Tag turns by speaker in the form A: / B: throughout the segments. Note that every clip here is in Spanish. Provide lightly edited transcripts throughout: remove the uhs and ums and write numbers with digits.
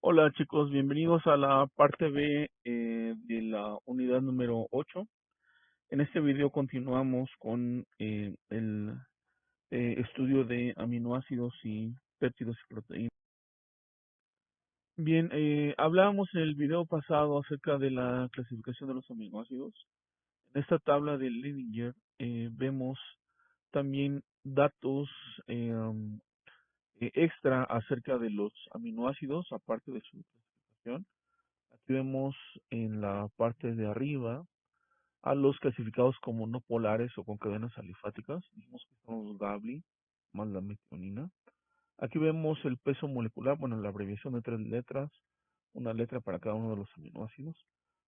A: Hola chicos, bienvenidos a la parte B de la unidad número 8. En este video continuamos con el estudio de aminoácidos y péptidos y proteínas. Bien, hablábamos en el video pasado acerca de la clasificación de los aminoácidos. En esta tabla de Ledinger vemos también datos extra acerca de los aminoácidos, aparte de su clasificación. Aquí vemos en la parte de arriba a los clasificados como no polares o con cadenas alifáticas. Dijimos que son los GABLI más la metionina. Aquí vemos el peso molecular, bueno, la abreviación de 3 letras, una letra para cada uno de los aminoácidos.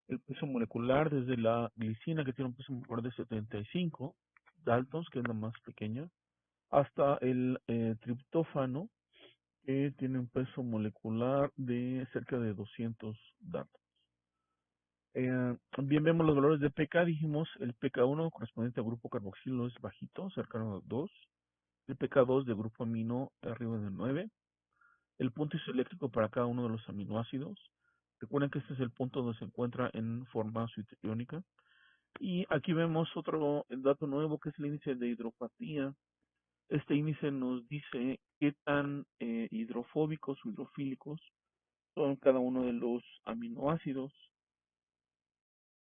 A: El peso molecular desde la glicina, que tiene un peso molecular de 75 daltons, que es la más pequeña, hasta el triptófano, que tiene un peso molecular de cerca de 200 daltons. Bien vemos los valores de pK, dijimos el pK1 correspondiente al grupo carboxilo es bajito, cercano a 2. El pK2 de grupo amino arriba de 9. El punto isoeléctrico para cada uno de los aminoácidos. Recuerden que este es el punto donde se encuentra en forma suiteriónica. Y aquí vemos otro dato nuevo que es el índice de hidropatía. Este índice nos dice qué tan hidrofóbicos o hidrofílicos son cada uno de los aminoácidos.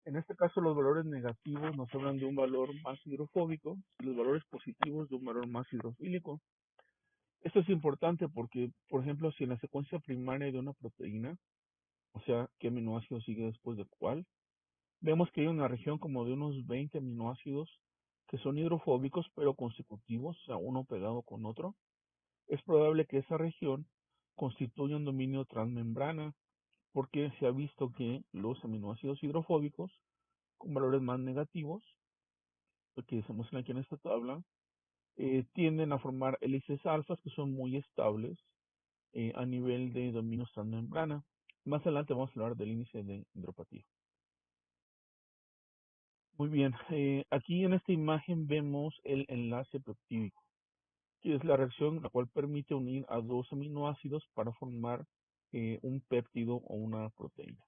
A: En este caso, los valores negativos nos hablan de un valor más hidrofóbico y los valores positivos de un valor más hidrofílico. Esto es importante porque, por ejemplo, si en la secuencia primaria de una proteína, o sea, qué aminoácido sigue después de cuál, vemos que hay una región como de unos 20 aminoácidos que son hidrofóbicos pero consecutivos, o sea, uno pegado con otro. Es probable que esa región constituya un dominio transmembrana porque se ha visto que los aminoácidos hidrofóbicos con valores más negativos que se muestran aquí en esta tabla, tienden a formar hélices alfas que son muy estables a nivel de dominios transmembrana. Más adelante vamos a hablar del índice de hidropatía. Muy bien, aquí en esta imagen vemos el enlace peptídico, que es la reacción la cual permite unir a dos aminoácidos para formar un péptido o una proteína.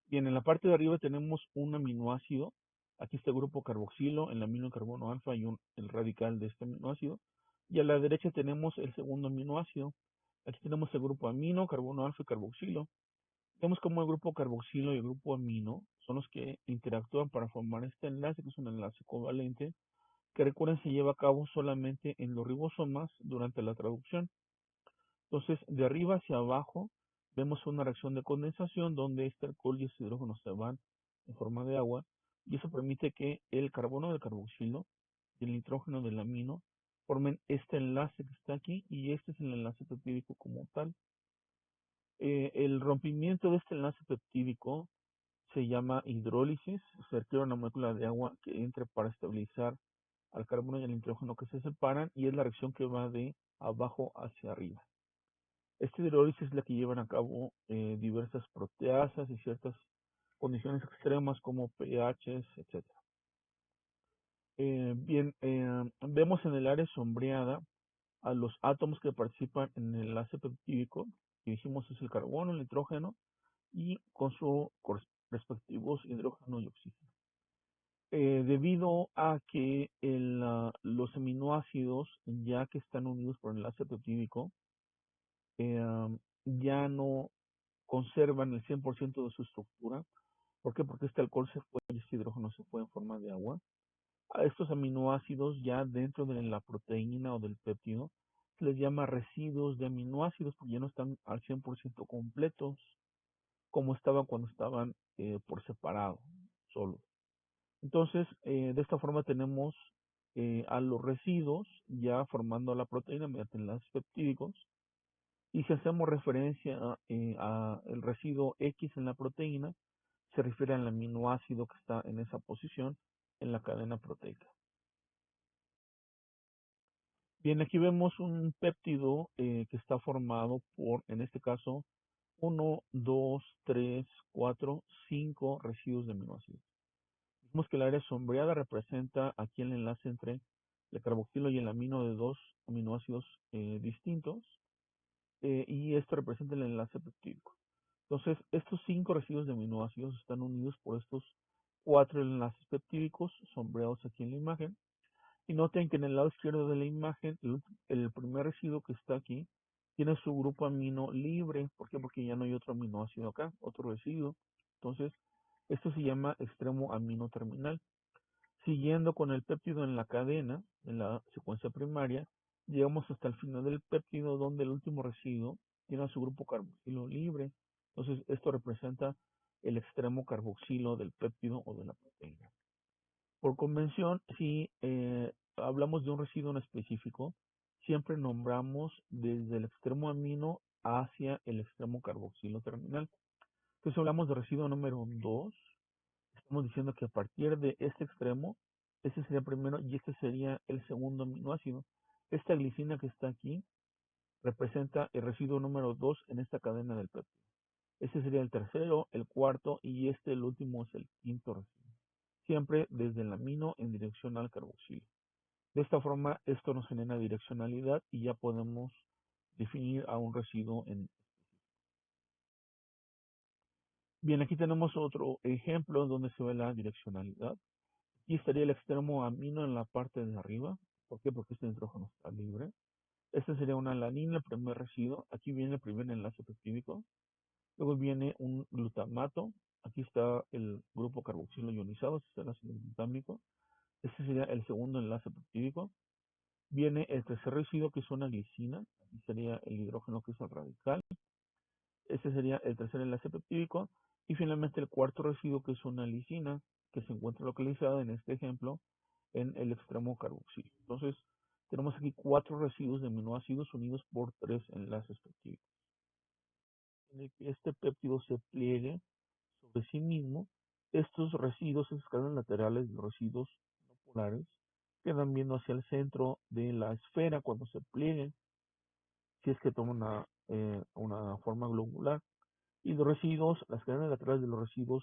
A: Bien, en la parte de arriba tenemos un aminoácido. Aquí está el grupo carboxilo, el amino carbono alfa y el radical de este aminoácido. Y a la derecha tenemos el segundo aminoácido. Aquí tenemos el grupo amino, carbono alfa y carboxilo. Vemos como el grupo carboxilo y el grupo amino son los que interactúan para formar este enlace, que es un enlace covalente, que recuerden se lleva a cabo solamente en los ribosomas durante la traducción. Entonces, de arriba hacia abajo, vemos una reacción de condensación donde este alcohol y este hidrógeno se van en forma de agua y eso permite que el carbono del carboxilo y el nitrógeno del amino formen este enlace que está aquí y este es el enlace peptídico como tal. El rompimiento de este enlace peptídico se llama hidrólisis, se requiere una molécula de agua que entre para estabilizar al carbono y al nitrógeno que se separan y es la reacción que va de abajo hacia arriba. Esta hidrólisis es la que llevan a cabo diversas proteasas y ciertas condiciones extremas como pHs, etcétera. Bien, vemos en el área sombreada a los átomos que participan en el enlace peptídico, que dijimos es el carbono, el nitrógeno, y con sus respectivos hidrógeno y oxígeno. Debido a que los aminoácidos, ya que están unidos por el enlace peptídico, ya no conservan el 100% de su estructura. ¿Por qué? Porque este alcohol se fue y este hidrógeno se fue en forma de agua. A estos aminoácidos ya dentro de la proteína o del péptido se les llama residuos de aminoácidos porque ya no están al 100% completos como estaban cuando estaban por separado, solos. Entonces, de esta forma tenemos a los residuos ya formando la proteína mediante enlaces peptídicos. Y si hacemos referencia a el residuo X en la proteína, se refiere al aminoácido que está en esa posición en la cadena proteica. Bien, aquí vemos un péptido que está formado por, en este caso, 1, 2, 3, 4, 5 residuos de aminoácidos. Vemos que el área sombreada representa aquí el enlace entre el carboxilo y el amino de dos aminoácidos distintos. y esto representa el enlace peptídico. Entonces, estos 5 residuos de aminoácidos están unidos por estos 4 enlaces peptídicos sombreados aquí en la imagen. Y noten que en el lado izquierdo de la imagen, el primer residuo que está aquí tiene su grupo amino libre. ¿Por qué? Porque ya no hay otro aminoácido acá, otro residuo. Entonces, esto se llama extremo amino terminal. Siguiendo con el péptido en la cadena, en la secuencia primaria, llegamos hasta el final del péptido donde el último residuo tiene su grupo carboxilo libre. Entonces, esto representa el extremo carboxilo del péptido o de la proteína. Por convención, si hablamos de un residuo en específico, siempre nombramos desde el extremo amino hacia el extremo carboxilo terminal. Entonces hablamos de residuo número 2. Estamos diciendo que a partir de este extremo, este sería el primero y este sería el segundo aminoácido. Esta glicina que está aquí representa el residuo número 2 en esta cadena del péptido. Este sería el tercero, el cuarto y el último es el quinto residuo. Siempre desde el amino en dirección al carboxilo. De esta forma, esto nos genera direccionalidad y ya podemos definir a un residuo en. Bien, aquí tenemos otro ejemplo donde se ve la direccionalidad. Aquí estaría el extremo amino en la parte de arriba. ¿Por qué? Porque este nitrógeno está libre. Este sería una alanina, el primer residuo. Aquí viene el primer enlace peptídico. Luego viene un glutamato. Aquí está el grupo carboxilo ionizado, este es el ácido glutámico. Este sería el segundo enlace peptídico. Viene el tercer residuo que es una glicina. Aquí sería el hidrógeno que es el radical. Este sería el tercer enlace peptídico. Y finalmente el cuarto residuo que es una lisina que se encuentra localizada en este ejemplo en el extremo carboxilo. Entonces tenemos aquí 4 residuos de aminoácidos unidos por 3 enlaces peptídicos. En el que este péptido se pliegue sobre sí mismo, estos residuos, esas cadenas laterales de los residuos no polares, quedan viendo hacia el centro de la esfera cuando se plieguen, si es que toma una forma globular. Y los residuos, las cadenas laterales de los residuos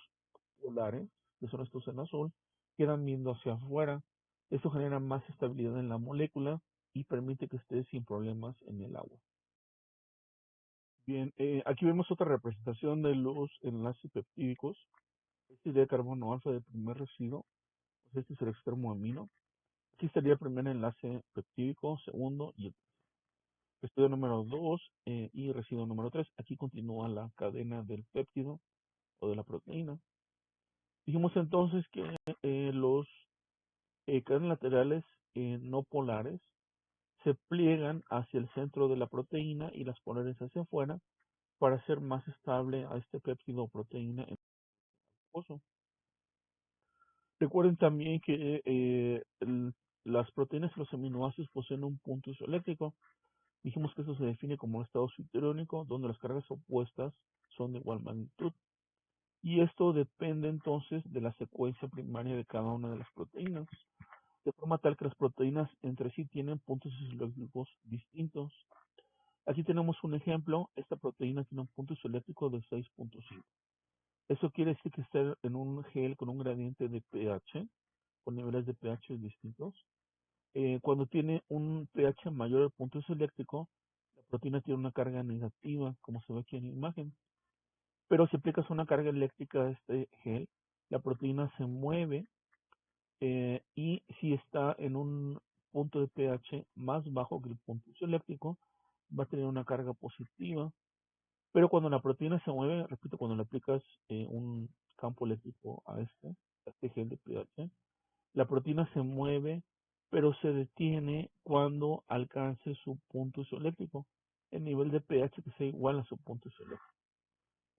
A: polares, que son estos en azul, quedan viendo hacia afuera. Esto genera más estabilidad en la molécula y permite que esté sin problemas en el agua. Bien, aquí vemos otra representación de los enlaces peptídicos. Este sería el carbono alfa del primer residuo, pues este es el extremo amino. Aquí estaría el primer enlace peptídico, segundo y el residuo número 2 y residuo número 3. Aquí continúa la cadena del péptido o de la proteína. Dijimos entonces que los cadenas laterales no polares se pliegan hacia el centro de la proteína y las polares hacia afuera para hacer más estable a este péptido o proteína en el glucoso. Recuerden también que las proteínas y los aminoácidos poseen un punto isoeléctrico. Dijimos que eso se define como un estado subterónico, donde las cargas opuestas son de igual magnitud. Y esto depende entonces de la secuencia primaria de cada una de las proteínas, de forma tal que las proteínas entre sí tienen puntos isoeléctricos distintos. Aquí tenemos un ejemplo, esta proteína tiene un punto isoeléctrico de 6.5. Eso quiere decir que está en un gel con un gradiente de pH, con niveles de pH distintos. Cuando tiene un pH mayor al punto isoeléctrico, la proteína tiene una carga negativa, como se ve aquí en la imagen. Pero si aplicas una carga eléctrica a este gel, la proteína se mueve y si está en un punto de pH más bajo que el punto isoeléctrico, va a tener una carga positiva. Pero cuando la proteína se mueve, repito, cuando le aplicas un campo eléctrico a este gel de pH, la proteína se mueve, pero se detiene cuando alcance su punto isoeléctrico, el nivel de pH que sea igual a su punto isoeléctrico.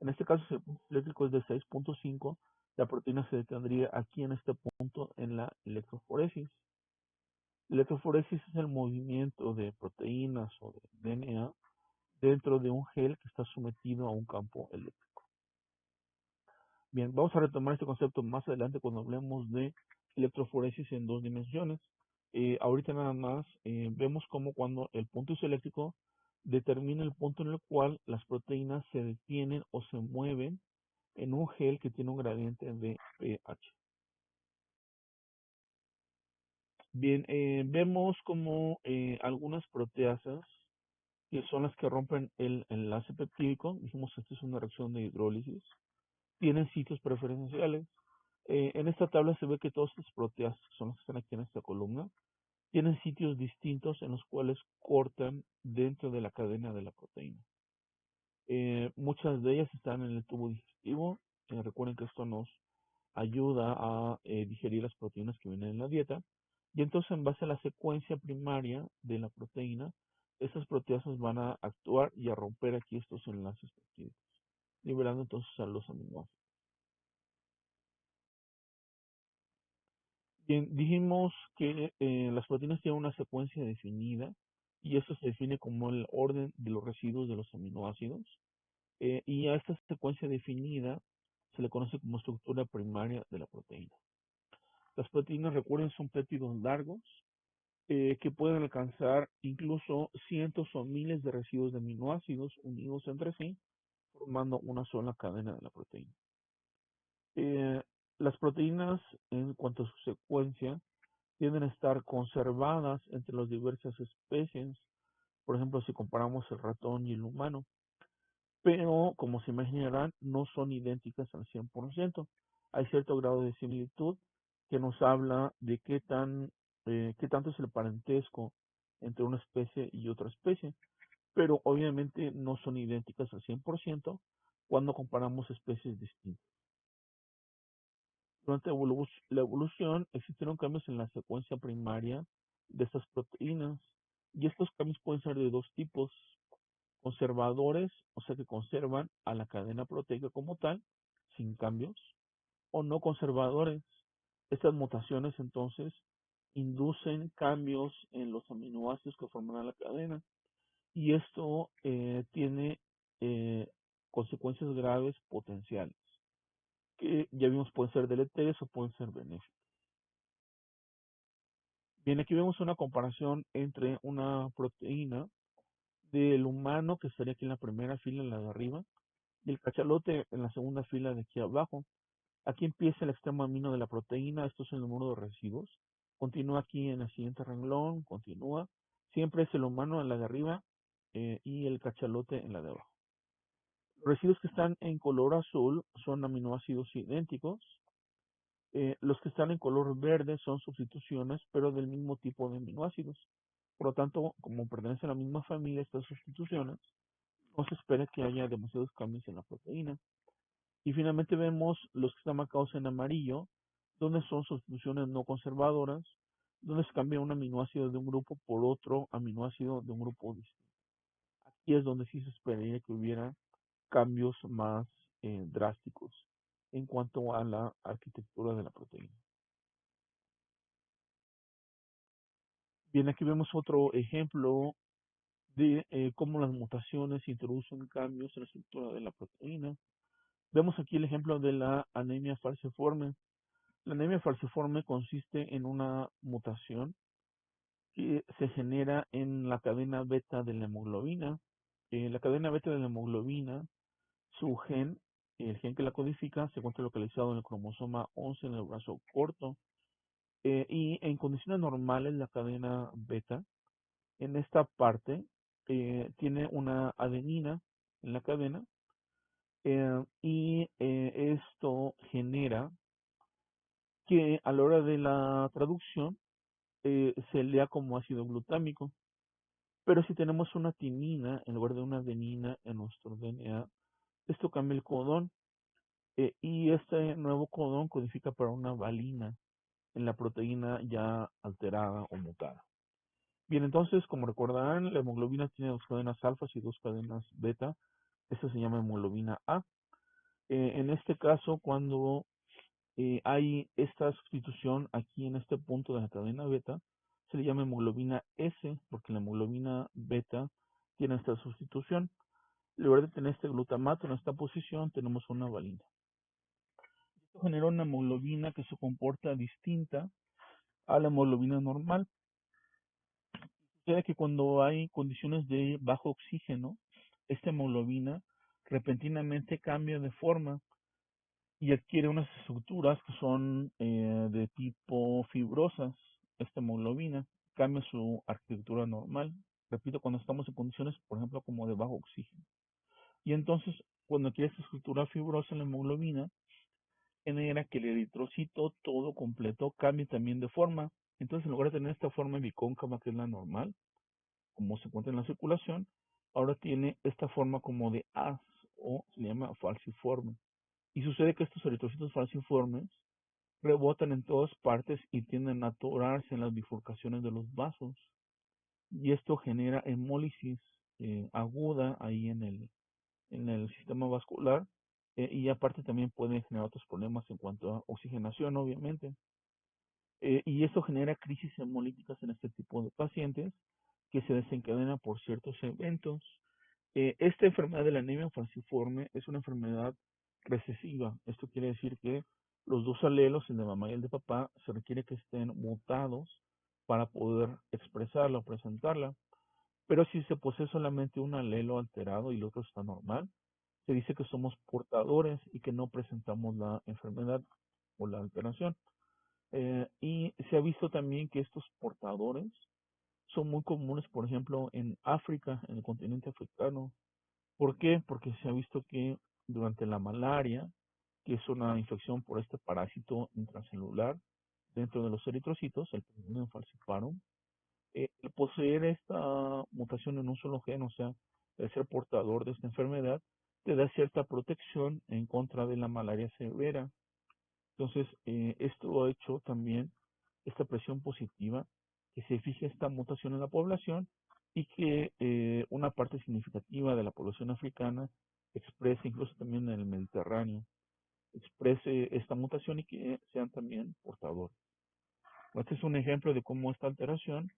A: En este caso, si el punto eléctrico es de 6.5, la proteína se detendría aquí en este punto en la electroforesis. La electroforesis es el movimiento de proteínas o de DNA dentro de un gel que está sometido a un campo eléctrico. Bien, vamos a retomar este concepto más adelante cuando hablemos de electroforesis en 2 dimensiones. Ahorita nada más vemos cómo cuando el punto isoeléctrico determina el punto en el cual las proteínas se detienen o se mueven en un gel que tiene un gradiente de pH. Bien, vemos como algunas proteasas que son las que rompen el enlace peptídico. Dijimos que esta es una reacción de hidrólisis. Tienen sitios preferenciales. En esta tabla se ve que todas estas proteasas, que son las que están aquí en esta columna, tienen sitios distintos en los cuales cortan dentro de la cadena de la proteína. Muchas de ellas están en el tubo digestivo. Recuerden que esto nos ayuda a digerir las proteínas que vienen en la dieta. Y entonces, en base a la secuencia primaria de la proteína, estas proteasas van a actuar y a romper aquí estos enlaces peptídicos, liberando entonces a los aminoácidos. Bien, dijimos que las proteínas tienen una secuencia definida y eso se define como el orden de los residuos de los aminoácidos. Y a esta secuencia definida se le conoce como estructura primaria de la proteína. Las proteínas, recuerden, son péptidos largos que pueden alcanzar incluso cientos o miles de residuos de aminoácidos unidos entre sí, formando una sola cadena de la proteína. Las proteínas, en cuanto a su secuencia, tienden a estar conservadas entre las diversas especies. Por ejemplo, si comparamos el ratón y el humano, pero como se imaginarán, no son idénticas al 100%. Hay cierto grado de similitud que nos habla de qué tanto es el parentesco entre una especie y otra especie, pero obviamente no son idénticas al 100% cuando comparamos especies distintas. Durante la evolución existieron cambios en la secuencia primaria de estas proteínas y estos cambios pueden ser de dos tipos: conservadores, o sea que conservan a la cadena proteica como tal, sin cambios, o no conservadores. Estas mutaciones entonces inducen cambios en los aminoácidos que forman la cadena y esto tiene eh, consecuencias graves potenciales, que ya vimos pueden ser deleterios o pueden ser benéficos. Bien, aquí vemos una comparación entre una proteína del humano, que estaría aquí en la primera fila, en la de arriba, y el cachalote en la segunda fila de aquí abajo. Aquí empieza el extremo amino de la proteína, esto es el número de residuos. Continúa aquí en el siguiente renglón, continúa. Siempre es el humano en la de arriba y el cachalote en la de abajo. Los residuos que están en color azul son aminoácidos idénticos. Los que están en color verde son sustituciones, pero del mismo tipo de aminoácidos. Por lo tanto, como pertenecen a la misma familia estas sustituciones, no se espera que haya demasiados cambios en la proteína. Y finalmente vemos los que están marcados en amarillo, donde son sustituciones no conservadoras, donde se cambia un aminoácido de un grupo por otro aminoácido de un grupo distinto. Aquí es donde sí se esperaría que hubiera cambios más drásticos en cuanto a la arquitectura de la proteína. Bien, aquí vemos otro ejemplo de cómo las mutaciones introducen cambios en la estructura de la proteína. Vemos aquí el ejemplo de la anemia falciforme. La anemia falciforme consiste en una mutación que se genera en la cadena beta de la hemoglobina. La cadena beta de la hemoglobina, su gen, el gen que la codifica, se encuentra localizado en el cromosoma 11 en el brazo corto. Y en condiciones normales, la cadena beta, en esta parte, tiene una adenina en la cadena y esto genera que a la hora de la traducción se lea como ácido glutámico. Pero si tenemos una timina en lugar de una adenina en nuestro DNA, esto cambia el codón y este nuevo codón codifica para una valina en la proteína ya alterada o mutada. Bien, entonces, como recordarán, la hemoglobina tiene dos cadenas alfa y dos cadenas beta. Esta se llama hemoglobina A. En este caso, cuando hay esta sustitución aquí en este punto de la cadena beta, se le llama hemoglobina S, porque la hemoglobina beta tiene esta sustitución. En lugar de tener este glutamato en esta posición, tenemos una valina. Esto genera una hemoglobina que se comporta distinta a la hemoglobina normal. Sucede que cuando hay condiciones de bajo oxígeno, esta hemoglobina repentinamente cambia de forma y adquiere unas estructuras que son de tipo fibrosas. Esta hemoglobina cambia su arquitectura normal repito, cuando estamos en condiciones, por ejemplo, como de bajo oxígeno. Y entonces, cuando adquiere esta estructura fibrosa en la hemoglobina, genera que el eritrocito todo completo cambie también de forma. Entonces, en lugar de tener esta forma bicóncava, que es la normal, como se encuentra en la circulación, ahora tiene esta forma como de haz, o se le llama falciforme. Y sucede que estos eritrocitos falciformes rebotan en todas partes y tienden a atorarse en las bifurcaciones de los vasos. Y esto genera hemólisis aguda ahí en el sistema vascular, y aparte también puede generar otros problemas en cuanto a oxigenación, obviamente. Y esto genera crisis hemolíticas en este tipo de pacientes que se desencadenan por ciertos eventos. Esta enfermedad de la anemia falciforme es una enfermedad recesiva. Esto quiere decir que los dos alelos, el de mamá y el de papá, se requiere que estén mutados para poder expresarla o presentarla. Pero si se posee solamente un alelo alterado y el otro está normal, se dice que somos portadores y que no presentamos la enfermedad o la alteración. Y se ha visto también que estos portadores son muy comunes, por ejemplo, en África, en el continente africano. ¿Por qué? Porque se ha visto que durante la malaria, que es una infección por este parásito intracelular dentro de los eritrocitos, el Plasmodium falciparum, el poseer esta mutación en un solo gen, o sea, el ser portador de esta enfermedad, te da cierta protección en contra de la malaria severa. Entonces, esto ha hecho también esta presión positiva, que se fije esta mutación en la población y que una parte significativa de la población africana exprese, incluso también en el Mediterráneo, exprese esta mutación y que sean también portadores. Este es un ejemplo de cómo esta alteración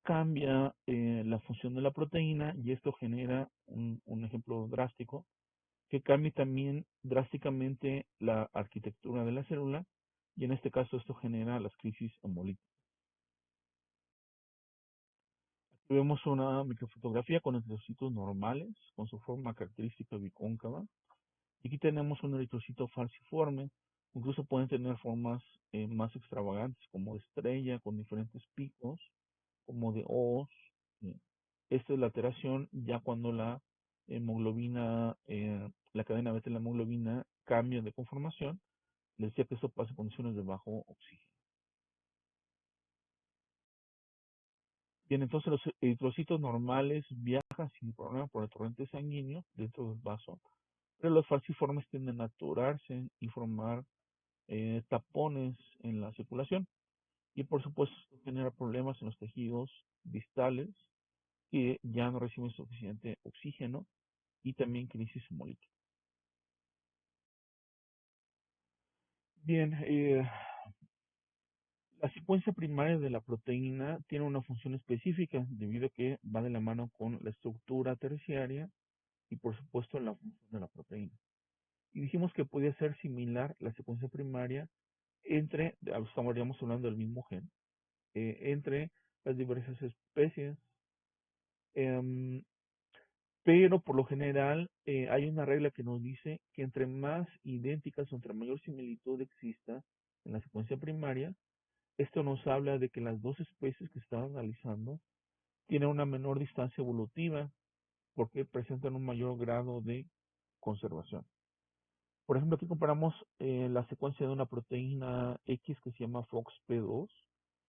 A: cambia la función de la proteína y esto genera un ejemplo drástico que cambie también drásticamente la arquitectura de la célula y en este caso esto genera las crisis hemolíticas. Aquí vemos una microfotografía con eritrocitos normales con su forma característica bicóncava y aquí tenemos un eritrocito falciforme, incluso pueden tener formas más extravagantes como de estrella con diferentes picos, como de O's. eh, Esta es la alteración ya cuando la hemoglobina, la cadena beta de la hemoglobina cambia de conformación. Les decía que esto pasa en condiciones de bajo oxígeno. Bien, entonces los eritrocitos normales viajan sin problema por el torrente sanguíneo dentro del vaso, pero los falciformes tienden a atorarse y formar tapones en la circulación. Y por supuesto esto genera problemas en los tejidos distales que ya no reciben suficiente oxígeno y también crisis hemolítica. Bien, la secuencia primaria de la proteína tiene una función específica debido a que va de la mano con la estructura terciaria y por supuesto la función de la proteína. Y dijimos que podía ser similar la secuencia primaria entre, estaríamos hablando del mismo gen, entre las diversas especies, em, pero por lo general hay una regla que nos dice que entre más idénticas o entre mayor similitud exista en la secuencia primaria, esto nos habla de que las dos especies que están analizando tienen una menor distancia evolutiva porque presentan un mayor grado de conservación. Por ejemplo, aquí comparamos la secuencia de una proteína X que se llama FOXP2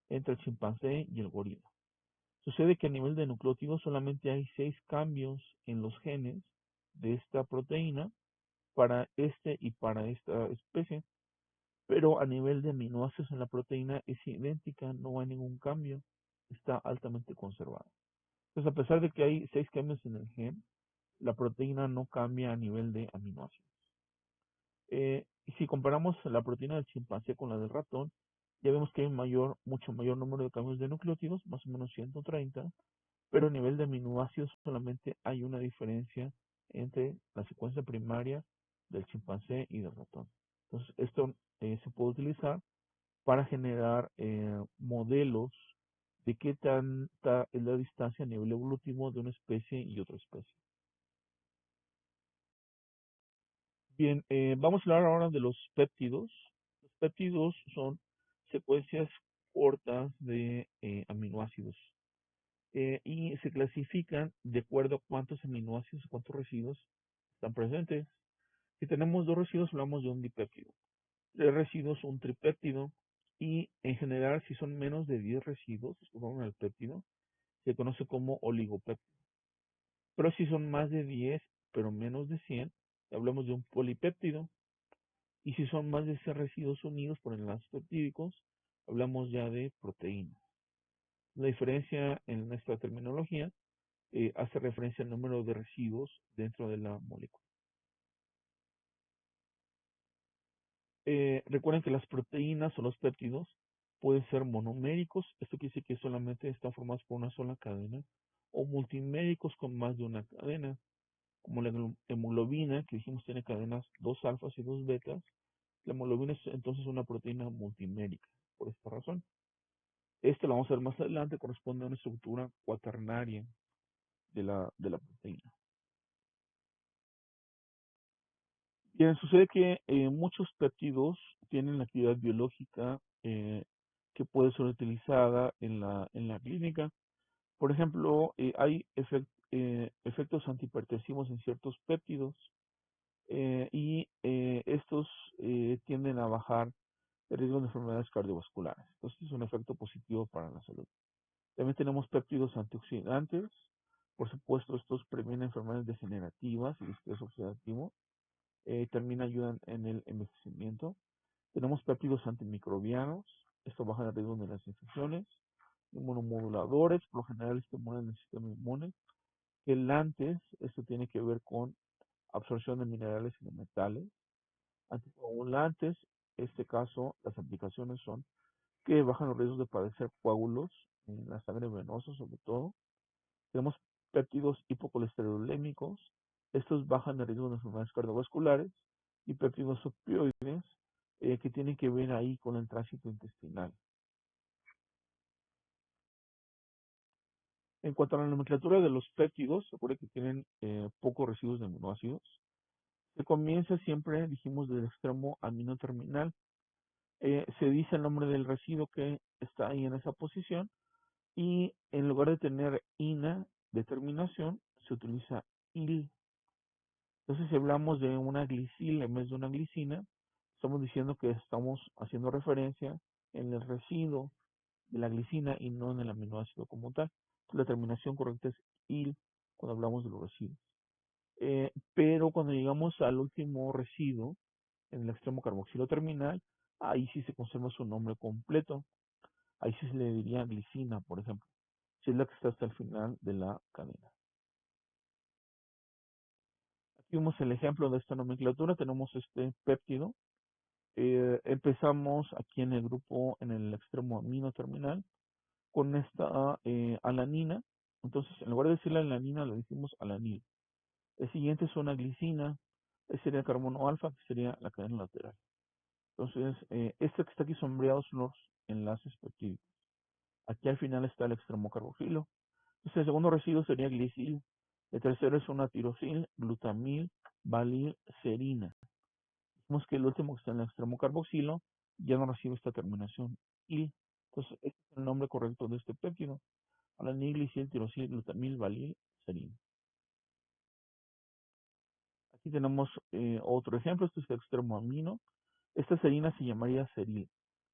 A: entre el chimpancé y el gorila. Sucede que a nivel de nucleótidos solamente hay 6 cambios en los genes de esta proteína para este y para esta especie, pero a nivel de aminoácidos en la proteína es idéntica, no hay ningún cambio, está altamente conservada. Entonces, a pesar de que hay 6 cambios en el gen, la proteína no cambia a nivel de aminoácidos. Y si comparamos la proteína del chimpancé con la del ratón, ya vemos que hay mucho mayor número de cambios de nucleótidos, más o menos 130, pero a nivel de aminoácidos solamente hay una diferencia entre la secuencia primaria del chimpancé y del ratón. Entonces, esto se puede utilizar para generar modelos de qué tanta es la distancia a nivel evolutivo de una especie y otra especie. Bien, vamos a hablar ahora de los péptidos. Los péptidos son secuencias cortas de aminoácidos. y se clasifican de acuerdo a cuántos aminoácidos o cuántos residuos están presentes. Si tenemos dos residuos, hablamos de un dipéptido. Tres residuos, un tripéptido. Y en general, si son menos de 10 residuos que forman el péptido, se conoce como oligopéptido. Pero si son más de 10, pero menos de 100, hablamos de un polipéptido. Y si son más de 100 residuos unidos por enlaces peptídicos, hablamos ya de proteínas. La diferencia en esta terminología hace referencia al número de residuos dentro de la molécula. Recuerden que las proteínas o los péptidos pueden ser monoméricos, esto quiere decir que solamente están formados por una sola cadena, o multiméricos con más de una cadena, como la hemoglobina, que dijimos tiene cadenas 2 alfas y 2 betas. La hemoglobina es entonces una proteína multimérica, por esta razón. Esto lo vamos a ver más adelante, corresponde a una estructura cuaternaria de la proteína. Bien, sucede que muchos péptidos tienen la actividad biológica que puede ser utilizada en la clínica. Por ejemplo, hay efectos antihipertensivos en ciertos péptidos y estos tienden a bajar el riesgo de enfermedades cardiovasculares. Entonces es un efecto positivo para la salud. También tenemos péptidos antioxidantes. Por supuesto, estos previenen enfermedades degenerativas y estrés oxidativo. También ayudan en el envejecimiento. Tenemos péptidos antimicrobianos. Esto baja el riesgo de las infecciones. Inmunomoduladores, por lo general estimulan el sistema inmune. Quelantes, esto tiene que ver con absorción de minerales y de metales. Anticoagulantes, en este caso las aplicaciones son que bajan los riesgos de padecer coágulos en la sangre venosa sobre todo. Tenemos péptidos hipocolesterolémicos, estos bajan el riesgo de enfermedades cardiovasculares, y péptidos opioides que tienen que ver ahí con el tránsito intestinal. En cuanto a la nomenclatura de los péptidos, recuerden que tienen pocos residuos de aminoácidos. Se comienza siempre, dijimos, del extremo amino terminal. Se dice el nombre del residuo que está ahí en esa posición y en lugar de tener ina de terminación, se utiliza il. Entonces, si hablamos de una glicil en vez de una glicina, estamos diciendo que estamos haciendo referencia en el residuo de la glicina y no en el aminoácido como tal. La terminación correcta es il cuando hablamos de los residuos. Pero cuando llegamos al último residuo, en el extremo carboxilo terminal, ahí sí se conserva su nombre completo. Ahí sí se le diría glicina, por ejemplo, si es la que está hasta el final de la cadena. Aquí vemos el ejemplo de esta nomenclatura. Tenemos este péptido. Empezamos aquí en el grupo, en el extremo amino terminal, con esta alanina. Entonces, en lugar de decirle alanina, le decimos alanil. El siguiente es una glicina. Ese sería carbono alfa, que sería la cadena lateral. Entonces, este que está aquí sombreado son los enlaces peptídicos. Aquí al final está el extremo carboxilo. Entonces, el segundo residuo sería glicil. El tercero es una tirosil, glutamil, valil, serina. Vemos que el último que está en el extremo carboxilo ya no recibe esta terminación il. Entonces, este es el nombre correcto de este péptido. Alanil, glicil, tirosil, glutamil, valil, serina. Aquí tenemos otro ejemplo. Este es el extremo amino. Esta serina se llamaría seril.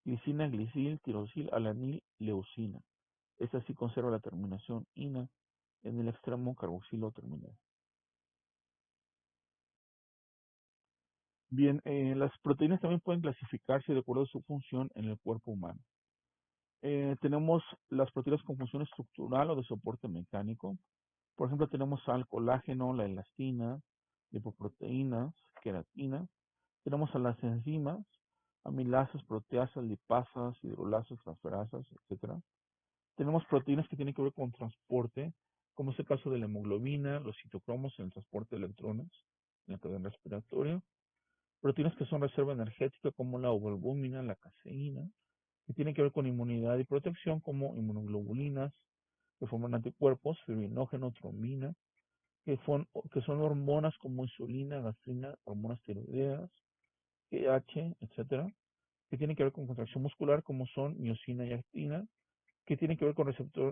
A: Glicina, glicil, tirosil, alanil, leucina. Esta sí conserva la terminación ina en el extremo carboxilo terminal. Bien, las proteínas también pueden clasificarse de acuerdo a su función en el cuerpo humano. Tenemos las proteínas con función estructural o de soporte mecánico. Por ejemplo, tenemos al colágeno, la elastina, lipoproteínas, queratina. Tenemos a las enzimas, amilasas, proteasas, lipasas, hidrolasas, transferasas, etcétera. Tenemos proteínas que tienen que ver con transporte, como es el caso de la hemoglobina, los citocromos en el transporte de electrones en la cadena respiratoria. Proteínas que son reserva energética, como la ovalbúmina, la caseína, que tienen que ver con inmunidad y protección, como inmunoglobulinas, que forman anticuerpos, fibrinógeno, trombina, que son hormonas como insulina, gastrina, hormonas tiroideas, GH, etcétera, que tienen que ver con contracción muscular, como son miocina y actina, que tienen que ver con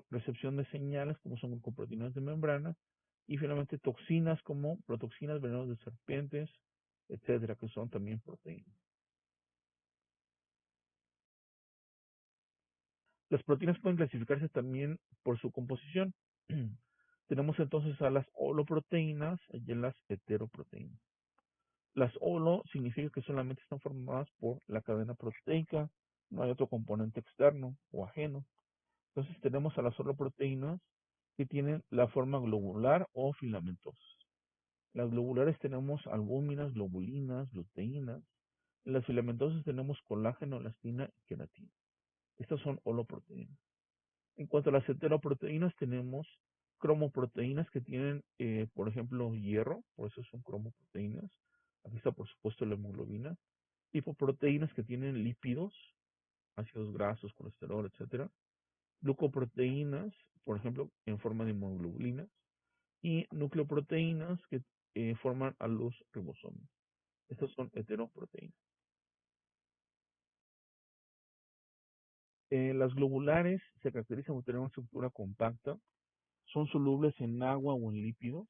A: recepción de señales, como son glucoproteínas de membrana, y finalmente toxinas como protoxinas, venenos de serpientes, etcétera, que son también proteínas. Las proteínas pueden clasificarse también por su composición. Tenemos entonces a las holoproteínas y a las heteroproteínas. Las holo significa que solamente están formadas por la cadena proteica, no hay otro componente externo o ajeno. Entonces tenemos a las holoproteínas que tienen la forma globular o filamentosas. Las globulares tenemos albúminas, globulinas, luteínas. En las filamentosas tenemos colágeno, elastina y queratina. Estas son holoproteínas. En cuanto a las heteroproteínas, tenemos cromoproteínas que tienen, por ejemplo, hierro, por eso son cromoproteínas. Aquí está, por supuesto, la hemoglobina. Lipoproteínas que tienen lípidos, ácidos grasos, colesterol, etcétera. Glucoproteínas, por ejemplo, en forma de hemoglobinas. Y nucleoproteínas que forman a los ribosomas. Estas son heteroproteínas. Las globulares se caracterizan por tener una estructura compacta, son solubles en agua o en lípidos.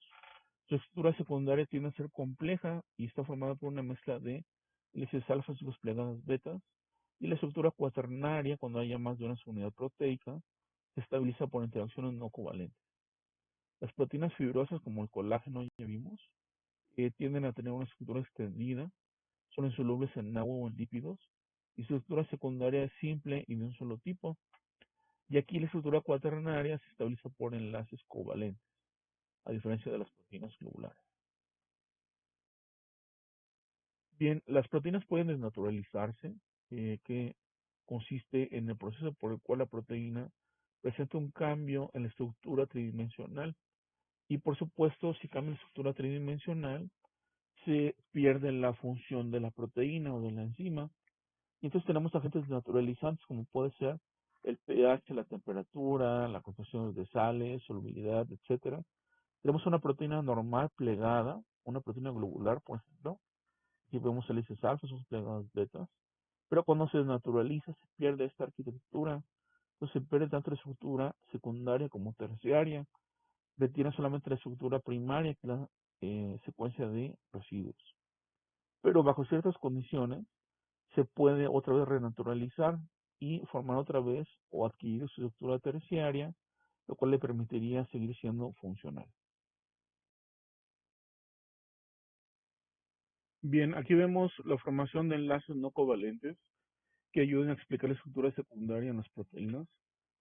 A: Su estructura secundaria tiende a ser compleja y está formada por una mezcla de hélices alfas y dos plegadas betas. Y la estructura cuaternaria, cuando haya más de una unidad proteica, se estabiliza por interacciones no covalentes. Las proteínas fibrosas, como el colágeno, ya vimos, tienden a tener una estructura extendida, son insolubles en agua o en lípidos, y su estructura secundaria es simple y de un solo tipo. Y aquí la estructura cuaternaria se estabiliza por enlaces covalentes, a diferencia de las proteínas globulares. Bien, las proteínas pueden desnaturalizarse, que consiste en el proceso por el cual la proteína presenta un cambio en la estructura tridimensional. Y por supuesto, si cambia la estructura tridimensional, se pierde la función de la proteína o de la enzima. Y entonces tenemos agentes naturalizantes como puede ser el pH, la temperatura, la concentración de sales, solubilidad, etcétera. Tenemos una proteína normal plegada, una proteína globular, por ejemplo. Aquí vemos hélices alfas, sus plegadas betas. Pero cuando se desnaturaliza, se pierde esta arquitectura. Entonces se pierde tanto la estructura secundaria como terciaria. Retiene solamente la estructura primaria, que es la secuencia de residuos. Pero bajo ciertas condiciones, se puede otra vez renaturalizar y formar otra vez o adquirir su estructura terciaria, lo cual le permitiría seguir siendo funcional. Bien, aquí vemos la formación de enlaces no covalentes que ayuden a explicar la estructura secundaria en las proteínas.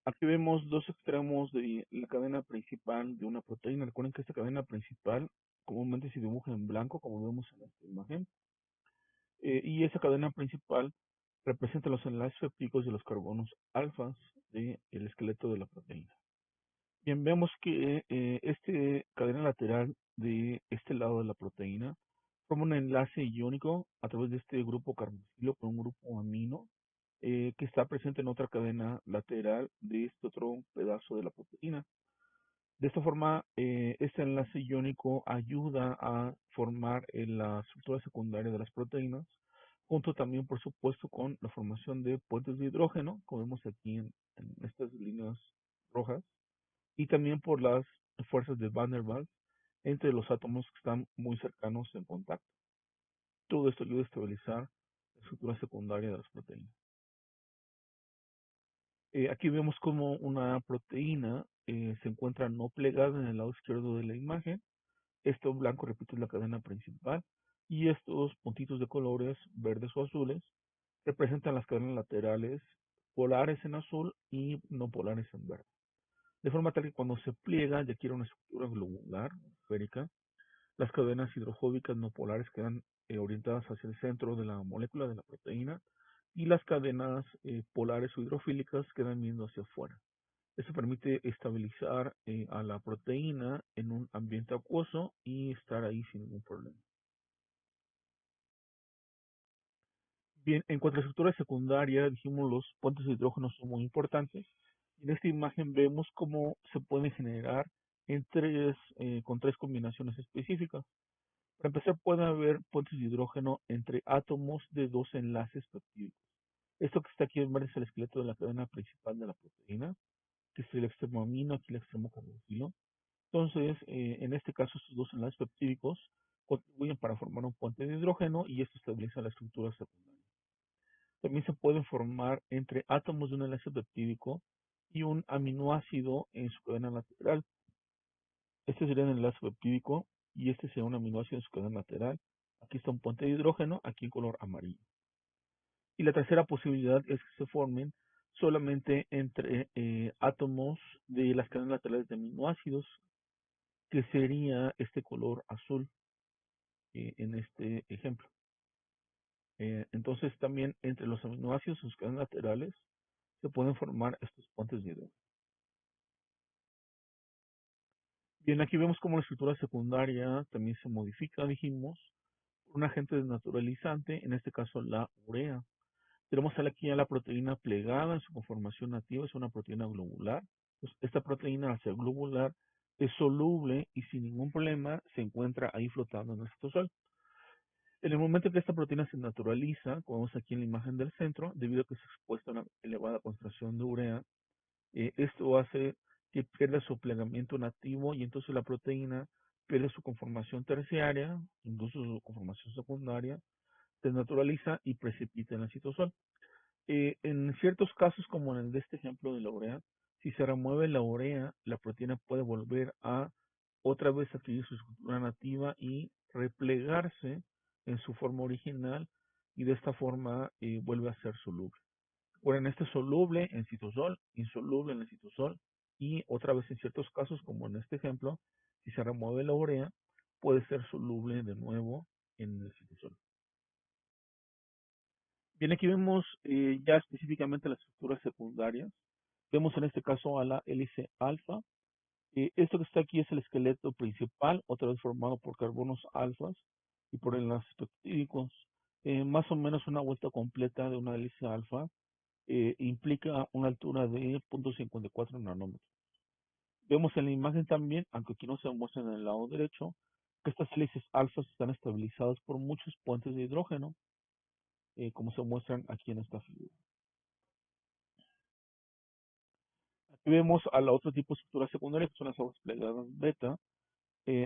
A: Aquí vemos dos extremos de la cadena principal de una proteína. Recuerden que esta cadena principal comúnmente se dibuja en blanco, como vemos en esta imagen. Y esa cadena principal representa los enlaces péptidos de los carbonos alfas del esqueleto de la proteína. Bien, vemos que este cadena lateral de este lado de la proteína forma un enlace iónico a través de este grupo carboxilo con un grupo amino que está presente en otra cadena lateral de este otro pedazo de la proteína. De esta forma, este enlace iónico ayuda a formar la estructura secundaria de las proteínas, junto también, por supuesto, con la formación de puentes de hidrógeno, como vemos aquí en estas líneas rojas, y también por las fuerzas de Van der Waals entre los átomos que están muy cercanos en contacto. Todo esto ayuda a estabilizar la estructura secundaria de las proteínas. Aquí vemos como una proteína se encuentra no plegada en el lado izquierdo de la imagen. Esto blanco, repito, es la cadena principal. Y estos puntitos de colores verdes o azules representan las cadenas laterales polares en azul y no polares en verde. De forma tal que cuando se pliega y adquiere una estructura globular, esférica, las cadenas hidrofóbicas no polares quedan orientadas hacia el centro de la molécula de la proteína y las cadenas polares o hidrofílicas quedan viendo hacia afuera. Esto permite estabilizar a la proteína en un ambiente acuoso y estar ahí sin ningún problema. Bien, en cuanto a la estructura secundaria, dijimos los puentes de hidrógeno son muy importantes. En esta imagen vemos cómo se pueden generar con tres combinaciones específicas. Para empezar, puede haber puentes de hidrógeno entre átomos de dos enlaces peptídicos. Esto que está aquí en verde es el esqueleto de la cadena principal de la proteína. que es el extremo amino, aquí el extremo carboxilo. Entonces, en este caso, estos dos enlaces peptídicos contribuyen para formar un puente de hidrógeno y esto estabiliza la estructura secundaria. También se pueden formar entre átomos de un enlace peptídico y un aminoácido en su cadena lateral. Este sería un enlace peptídico y este sería un aminoácido en su cadena lateral. Aquí está un puente de hidrógeno, aquí en color amarillo. Y la tercera posibilidad es que se formen solamente entre átomos de las cadenas laterales de aminoácidos, que sería este color azul en este ejemplo. Entonces también entre los aminoácidos en sus cadenas laterales se pueden formar estos puentes de hidrógeno. Bien, aquí vemos cómo la estructura secundaria también se modifica, dijimos, por un agente desnaturalizante, en este caso la urea. Tenemos aquí a la proteína plegada en su conformación nativa, es una proteína globular. Pues esta proteína, al ser globular, es soluble y sin ningún problema se encuentra ahí flotando en el citosol. En el momento que esta proteína se naturaliza, como vemos aquí en la imagen del centro, debido a que se expuesta a una elevada concentración de urea, esto hace que pierda su plegamiento nativo y entonces la proteína pierde su conformación terciaria, incluso su conformación secundaria, se naturaliza y precipita en el citosol. En ciertos casos, como en el de este ejemplo de la urea, si se remueve la urea, la proteína puede volver a otra vez adquirir su estructura nativa y replegarse en su forma original y de esta forma vuelve a ser soluble. Bueno, este es soluble en citosol, insoluble en el citosol y otra vez en ciertos casos, como en este ejemplo, si se remueve la urea, puede ser soluble de nuevo en el citosol. Bien, aquí vemos ya específicamente las estructuras secundarias. Vemos en este caso a la hélice alfa. Esto que está aquí es el esqueleto principal, otra vez formado por carbonos alfas y por enlaces peptídicos. Más o menos una vuelta completa de una hélice alfa implica una altura de 0.54 nanómetros. Vemos en la imagen también, aunque aquí no se muestra en el lado derecho, que estas hélices alfas están estabilizadas por muchos puentes de hidrógeno, como se muestran aquí en esta figura. Aquí vemos a la otro tipo de estructura secundaria, que son las aguas plegadas beta.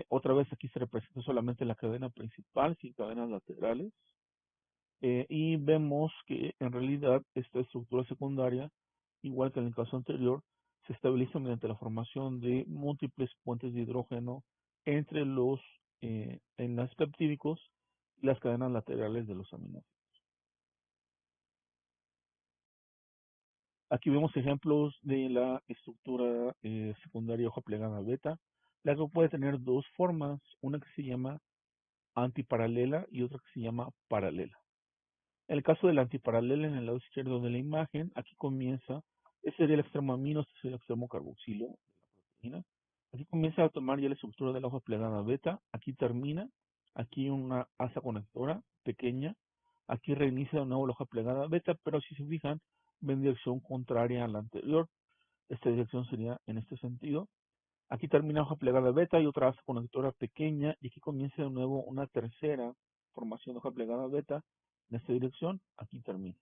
A: Otra vez aquí se representa solamente la cadena principal, sin cadenas laterales. Y vemos que en realidad esta estructura secundaria, igual que en el caso anterior, se estabiliza mediante la formación de múltiples puentes de hidrógeno entre los enlaces peptídicos y las cadenas laterales de los aminoácidos. Aquí vemos ejemplos de la estructura secundaria hoja plegada beta. La que puede tener dos formas, una que se llama antiparalela y otra que se llama paralela. En el caso de la antiparalela, en el lado izquierdo de la imagen, aquí comienza, ese sería el extremo amino, este sería el extremo carboxilo de la proteína. Aquí comienza a tomar ya la estructura de la hoja plegada beta, aquí termina, aquí una asa conectora pequeña, aquí reinicia de nuevo la hoja plegada beta, pero si se fijan, va en dirección contraria a la anterior. Esta dirección sería en este sentido. Aquí termina hoja plegada beta y otra asa conectora pequeña y aquí comienza de nuevo una tercera formación de hoja plegada beta en esta dirección. Aquí termina.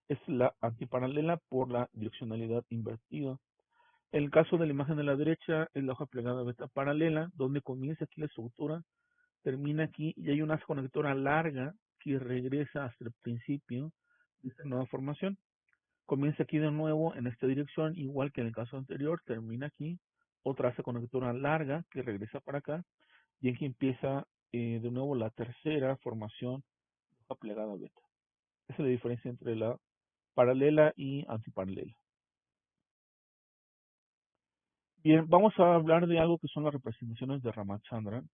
A: Es la antiparalela por la direccionalidad invertida. En el caso de la imagen de la derecha es la hoja plegada beta paralela, donde comienza aquí la estructura, termina aquí y hay una asa conectora larga que regresa hasta el principio de esta nueva formación. Comienza aquí de nuevo en esta dirección, igual que en el caso anterior, termina aquí, otra asa conectora larga que regresa para acá, y aquí empieza de nuevo la tercera formación de hoja plegada beta. Esa es la diferencia entre la paralela y antiparalela. Bien, vamos a hablar de algo que son las representaciones de Ramachandran.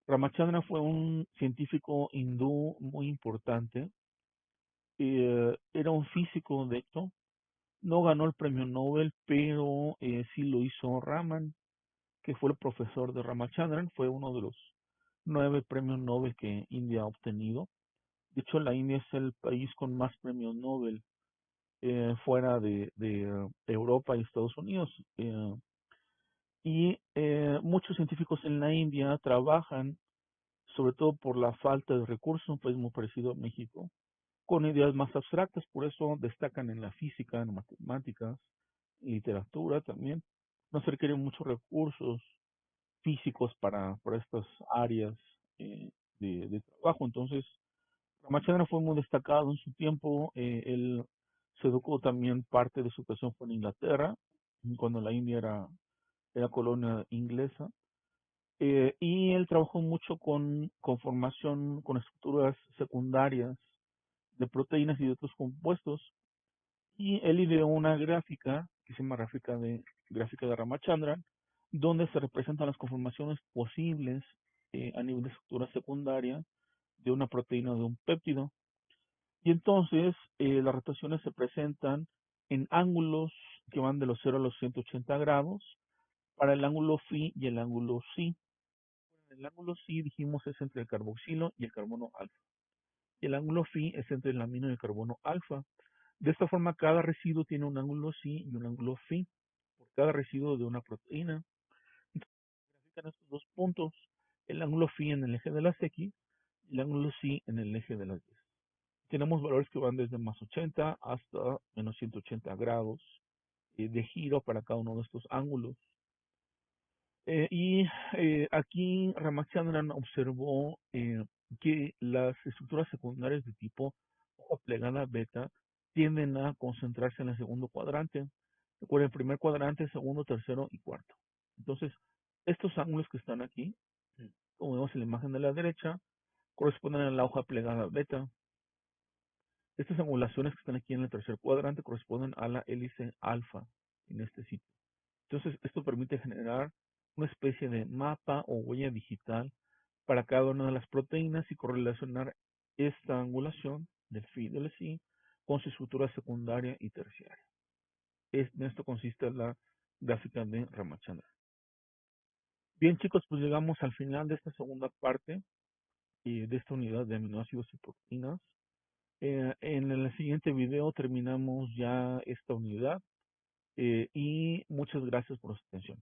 A: Ramachandran fue un científico hindú muy importante, era un físico de hecho. No ganó el premio Nobel, pero sí lo hizo Raman, que fue el profesor de Ramachandran, fue uno de los 9 premios Nobel que India ha obtenido. De hecho, la India es el país con más premios Nobel fuera de Europa y Estados Unidos. Muchos científicos en la India trabajan, sobre todo por la falta de recursos, un país muy parecido a México, con ideas más abstractas, por eso destacan en la física, en matemáticas, literatura también. No se requieren muchos recursos físicos para estas áreas de trabajo. Entonces, Ramachandra fue muy destacado en su tiempo. Él se educó también, parte de su educación fue en Inglaterra, cuando la India era colonia inglesa. Y él trabajó mucho con formación, con estructuras secundarias de proteínas y de otros compuestos. Y él ideó una gráfica, que se llama gráfica de Ramachandran, donde se representan las conformaciones posibles a nivel de estructura secundaria de una proteína o de un péptido. Y entonces las rotaciones se presentan en ángulos que van de los 0 a los 180 grados para el ángulo phi y el ángulo psi. El ángulo psi, dijimos, es entre el carboxilo y el carbono alfa. Y el ángulo phi es entre el amino y el carbono alfa. De esta forma, cada residuo tiene un ángulo psi y un ángulo phi por cada residuo de una proteína. Entonces, grafican estos dos puntos, el ángulo phi en el eje de las X y el ángulo psi en el eje de las Y. Tenemos valores que van desde más 80 hasta menos 180 grados de giro para cada uno de estos ángulos. Aquí Ramachandran observó que las estructuras secundarias de tipo hoja plegada beta tienden a concentrarse en el segundo cuadrante. Recuerden, el primer cuadrante, segundo, tercero y cuarto. Entonces, estos ángulos que están aquí, como vemos en la imagen de la derecha, corresponden a la hoja plegada beta. Estas angulaciones que están aquí en el tercer cuadrante corresponden a la hélice alfa en este sitio. Entonces, esto permite generar una especie de mapa o huella digital para cada una de las proteínas y correlacionar esta angulación del phi y del psi con su estructura secundaria y terciaria. En esto consiste la gráfica de Ramachandran. Bien, chicos, pues llegamos al final de esta segunda parte de esta unidad de aminoácidos y proteínas. En el siguiente video terminamos ya esta unidad y muchas gracias por su atención.